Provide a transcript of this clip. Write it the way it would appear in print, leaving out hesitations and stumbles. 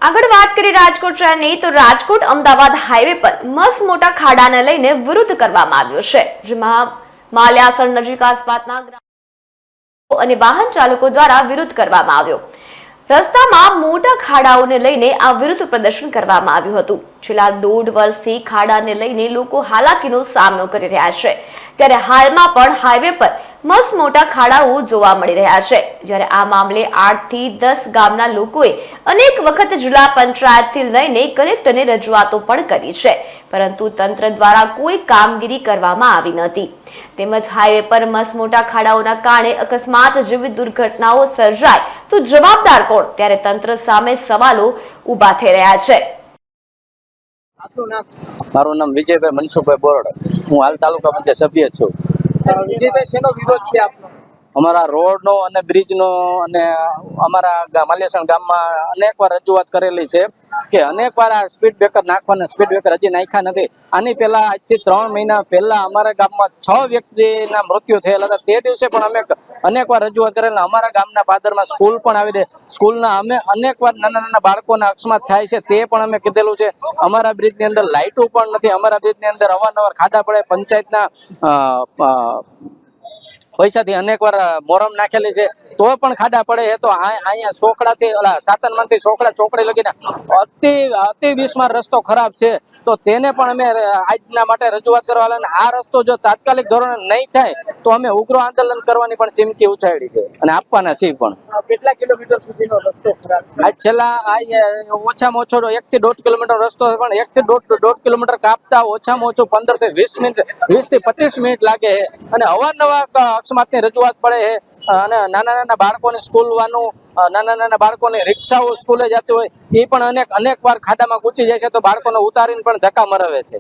આગળ વાત કરીએ રાજકોટ શહેરની તો રાજકોટ અમદાવાદ હાઈવે પર મસ્ત મોટા ખાડાને લઈને વિરોધ કરવામાં આવ્યો છે, જેમાં માલ્યાસણ નજીક આસપાસના ગ્રામો અને વાહન ચાલકો દ્વારા વિરોધ કરવામાં આવ્યો। રસ્તામાં મોટા ખાડાઓને લઈને આ વિરોધ પ્રદર્શન કરવામાં આવ્યું હતું। છેલ્લા 1.5 વર્ષથી ખાડાને લઈને લોકો હાલાકીનો સામનો કરી રહ્યા છે, ત્યારે હાલમાં પણ હાઈવે પર મસ્ત મોટા ખાડાઓ જોવા મળી રહ્યા છે। જ્યારે આ મામલે 8 થી 10 ગામના લોકોએ અનેક વખત જિલ્લા પંચાયતથી લઈને કલેક્ટરને રજૂઆતો પણ કરી છે, પરંતુ તંત્ર દ્વારા કોઈ કામગીરી કરવામાં આવી નથી। તેમજ હાઈવે પર મસ્ત મોટા ખાડાઓના કારણે અકસ્માત જેવી દુર્ઘટનાઓ સર્જાય તો જવાબદાર કોણ, ત્યારે તંત્ર સામે સવાલો ઊભા થઈ રહ્યા છે। મારું નામ વિજયભાઈ મનસુખભાઈ બોરડ, હું હાલ તાલુકા પંચાયત સભ્ય છું। વિજયભાઈ, શેનો વિરોધ છે આપનો? અમારા રોડનો અને બ્રિજનો અને અમારા માલ્યાસણ ગામમાં અનેકવાર રજૂઆત કરેલી છે કે અનેકવાર આ સ્પીડ બ્રેકર નાખવાના, સ્પીડ બ્રેકર હજી નાખ્યા નથી। આની પહેલા આજથી 3 મહિના પહેલા અમારા ગામમાં 6 વ્યક્તિના મૃત્યુ થયેલા હતા। તે દિવસે પણ અમે અનેકવાર રજૂઆત કરેલા। અમારા ગામના પાદરમાં સ્કૂલ પણ આવી રહી, સ્કૂલના અમે અનેકવાર નાના બાળકોના અકસ્માત થાય છે તે પણ અમે કીધેલું છે। અમારા બ્રિજની અંદર લાઇટો પણ નથી, અમારા બ્રિજની અંદર અવારનવાર ખાડા પડે, પંચાયતના પૈસાથી અનેકવાર મોરમ નાખેલી છે તો પણ ખાડા પડે છે। તો અહીંયા ચોકડાથી સાતનમાંથી ચોકડી લગીને અતિ બિસ્માર રસ્તો ખરાબ છે, તો તેને પણ અમે આજના માટે રજૂઆત કરવા અને આ રસ્તો જો તાત્કાલિક ધોરણે નહીં થાય તો અમે ઉગ્ર આંદોલન કરવાની પણ ચીમકી ઉછાળી છે અને આપવાના છીએ પણ। કેટલા કિલોમીટર સુધીનો રસ્તો ખરાબ છે? આજ છેલ્લા ઓછામાં ઓછો 1 થી 1.5 કિલોમીટર રસ્તો છે, પણ 1 થી 1.5 કિલોમીટર કાપતા ઓછામાં ઓછું 15 થી 20 મિનિટ, 20 થી 25 મિનિટ લાગે છે અને અવારનવાર અકસ્માતની રજૂઆત પડે છે। અને નાના બાળકોને સ્કૂલ વાનું, નાના બાળકોની રિક્ષાઓ સ્કૂલે જતી હોય એ પણ અનેક વાર ખાડામાં ઘૂસી જાય છે, તો બાળકોને ઉતારીને પણ ધક્કા મરાવે છે।